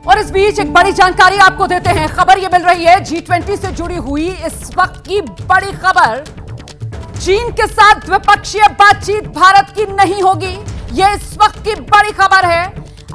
और इस बीच एक बड़ी जानकारी आपको देते हैं। खबर यह मिल रही है G20 से जुड़ी हुई इस वक्त की बड़ी खबर। चीन के साथ द्विपक्षीय बातचीत भारत की नहीं होगी, यह इस वक्त की बड़ी खबर है।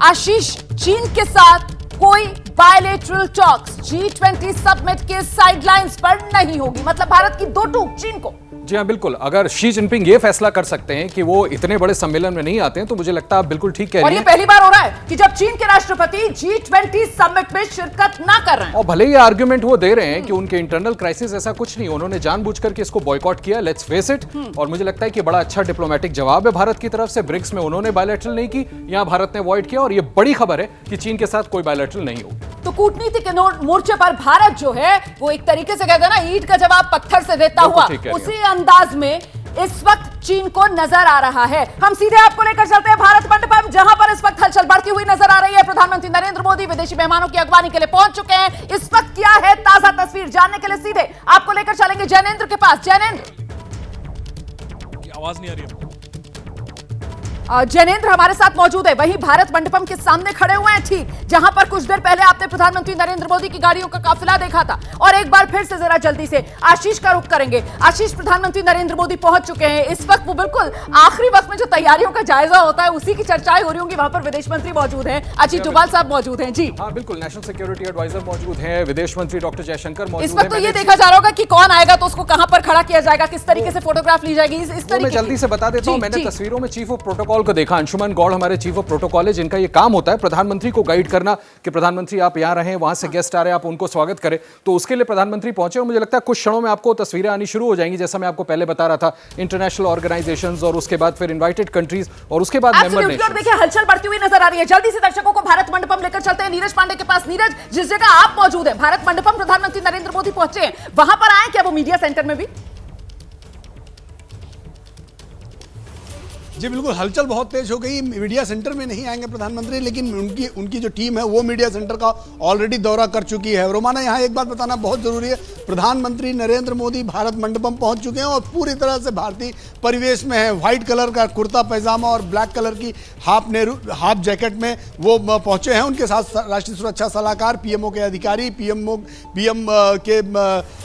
आशीष, चीन के साथ कोई बायलैटरल टॉक्स G20 समिट के साइडलाइंस पर नहीं होगी। मतलब भारत की दो टूक चीन को। जी हाँ, बिल्कुल। अगर शी जिनपिंग ये फैसला कर सकते हैं कि वो इतने बड़े सम्मेलन में नहीं आते हैं, तो मुझे लगता है आप बिल्कुल ठीक कह रही हैं। और ये पहली बार हो रहा है कि जब चीन के राष्ट्रपति G20 समिट में शिरकत ना कर रहे हैं। और भले ही आर्गुमेंट वो दे रहे हैं कि उनके इंटरनल क्राइसिस, ऐसा कुछ नहीं, उन्होंने जानबूझकर के इसको बॉयकॉट किया, लेट्स फेस इट। और मुझे लगता है कि बड़ा अच्छा डिप्लोमेटिक जवाब है भारत की तरफ से। ब्रिक्स में उन्होंने बायलैटरल नहीं की, यहाँ भारत ने अवॉइड किया, और ये बड़ी खबर है कि चीन के साथ कोई बायलैटरल नहीं होगी। तो कूटनीति के मोर्चे पर भारत जो है वो एक तरीके से कहते हैं ना, ईंट का जवाब पत्थर से देता हुआ उसी अंदाज में इस वक्त चीन को नजर आ रहा है। हम सीधे आपको लेकर चलते हैं भारत मंडपम, जहां पर इस वक्त हलचल बढ़ती हुई नजर आ रही है। प्रधानमंत्री नरेंद्र मोदी विदेशी मेहमानों की अगवानी के लिए पहुंच चुके हैं। इस वक्त क्या है ताजा तस्वीर जानने के लिए सीधे आपको लेकर चलेंगे जैनेंद्र के पास। जैनेंद्र, आवाज नहीं आ रही है। जैनेंद्र हमारे साथ मौजूद है, वहीं भारत मंडपम के सामने खड़े हुए हैं, ठीक जहां पर कुछ देर पहले आपने प्रधानमंत्री नरेंद्र मोदी की गाड़ियों का काफिला देखा था। और एक बार फिर से जरा जल्दी से आशीष का रुख करेंगे। आशीष, प्रधानमंत्री नरेंद्र मोदी पहुंच चुके हैं। इस वक्त वो बिल्कुल आखिरी वक्त में जो तैयारियों का जायजा होता है उसी की चर्चाएं हो रही होंगी। वहां पर विदेश मंत्री मौजूद हैं, अजीत डोभाल साहब मौजूद हैं। जी हाँ, बिल्कुल। नेशनल सिक्योरिटी एडवाइजर मौजूद हैं, विदेश मंत्री डॉक्टर जयशंकर मौजूद हैं। इस वक्त तो ये देखा जा रहा होगा कि कौन आएगा तो उसको कहां पर खड़ा किया जाएगा, किस तरीके से फोटोग्राफ ली जाएगी, इस तरीके। मैं जल्दी से बता देता हूं। मैंने तस्वीरों में चीफ ऑफ प्रोटोकॉल को देखा, अंशुमन गौड़ हमारे चीफ ऑफ प्रोटोकॉल है, जिनका ये काम होता है प्रधानमंत्री को गाइड करना कि प्रधानमंत्री आप यहां रहें, वहां से गेस्ट आ रहे हैं, आप उनको स्वागत करें। तो उसके लिए प्रधानमंत्री पहुंचे, और मुझे लगता है कुछ क्षणों में आपको तस्वीरें आनी शुरू हो जाएंगी, जैसा मैं आपको पहले बता रहा था। इंटरनेशनल ऑर्गेनाइजेशंस, और उसके बाद फिर इनवाइटेड कंट्रीज, और उसके बाद मेंबर नेशंस। देखिए हलचल बढ़ती हुई नजर आ रही है। जल्दी से दर्शकों को भारत मंडपम लेकर चलते हैं नीरज पांडे के पास। नीरज, जिस जगह आप मौजूद है भारत मंडपम, प्रधानमंत्री नरेंद्र मोदी पहुंचे हैं, वहां पर आए क्या वो मीडिया सेंटर में भी? जी बिल्कुल, हलचल बहुत तेज हो गई। मीडिया सेंटर में नहीं आएंगे प्रधानमंत्री, लेकिन उनकी जो टीम है वो मीडिया सेंटर का ऑलरेडी दौरा कर चुकी है। रोमाना, यहाँ एक बात बताना बहुत जरूरी है, प्रधानमंत्री नरेंद्र मोदी भारत मंडपम पहुंच चुके हैं और पूरी तरह से भारतीय परिवेश में है। व्हाइट कलर का कुर्ता पैजामा और ब्लैक कलर की हाफ जैकेट में वो पहुंचे हैं। उनके साथ राष्ट्रीय सुरक्षा सलाहकार, पीएमओ के अधिकारी, पीएम के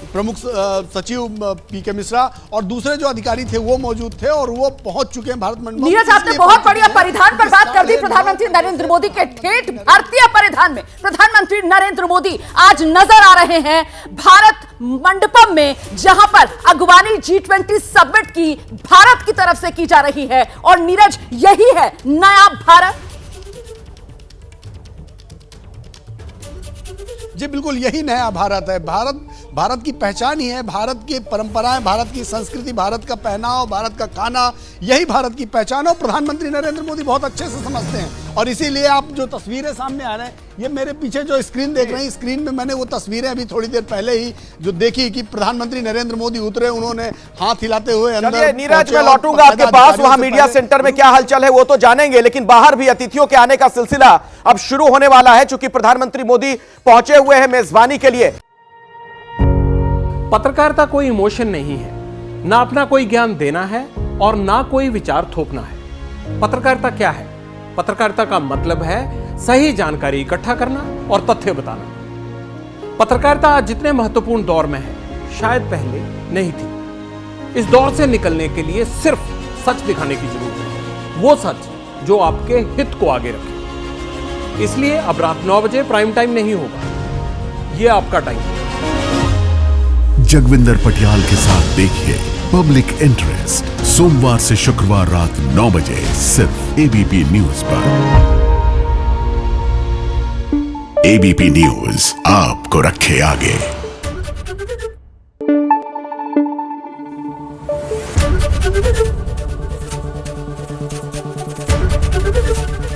प्रमुख सचिव पीके मिश्रा और दूसरे जो अधिकारी थे वो मौजूद थे, और वो पहुंच चुके हैं भारत मंडपम। नीरज, आपने बहुत बढ़िया परिधान पर बात कर दी। प्रधानमंत्री नरेंद्र मोदी के ठेठ भारतीय परिधान में प्रधानमंत्री नरेंद्र मोदी आज नजर आ रहे हैं भारत मंडपम में, जहां पर अगवानी G20 समिट की भारत की तरफ से की जा रही है। और नीरज, यही है नया भारत। जी बिल्कुल, यही नया भारत है। भारत की पहचान ही है, भारत की परंपराएं, भारत की संस्कृति, भारत का पहनाव, भारत का खाना, यही भारत की पहचान है। प्रधानमंत्री नरेंद्र मोदी बहुत अच्छे से समझते हैं, और इसीलिए आप जो तस्वीरें सामने आ रहे हैं, ये मेरे पीछे जो स्क्रीन देख रहे हैं, स्क्रीन में मैंने वो तस्वीरें अभी थोड़ी देर पहले ही जो देखी कि प्रधानमंत्री नरेंद्र मोदी उतरे, उन्होंने हाथ हिलाते हुए अंदर। नीरज, मैं लौटूंगा आपके पास। वहां मीडिया सेंटर में क्या हलचल है वो तो जानेंगे, लेकिन बाहर भी अतिथियों के आने का सिलसिला अब शुरू होने वाला है, चूंकि प्रधानमंत्री मोदी पहुंचे हुए हैं मेजबानी के लिए। पत्रकारिता कोई इमोशन नहीं है, ना अपना कोई ज्ञान देना है और ना कोई विचार थोपना है। पत्रकारिता क्या है? पत्रकारिता का मतलब है सही जानकारी इकट्ठा करना और तथ्य बताना। पत्रकारिता आज जितने महत्वपूर्ण दौर में है, शायद पहले नहीं थी। इस दौर से निकलने के लिए सिर्फ सच दिखाने की जरूरत है, वो सच जो आपके हित को आगे रखे। इसलिए अब रात 9 बजे प्राइम टाइम नहीं होगा, ये आपका टाइम है। जगविंदर पटियाल के साथ देखिए पब्लिक इंटरेस्ट, सोमवार से शुक्रवार रात 9 बजे सिर्फ एबीपी न्यूज पर। एबीपी न्यूज आपको रखे आगे।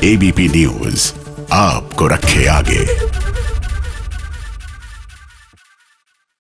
एबीपी न्यूज आपको रखे आगे।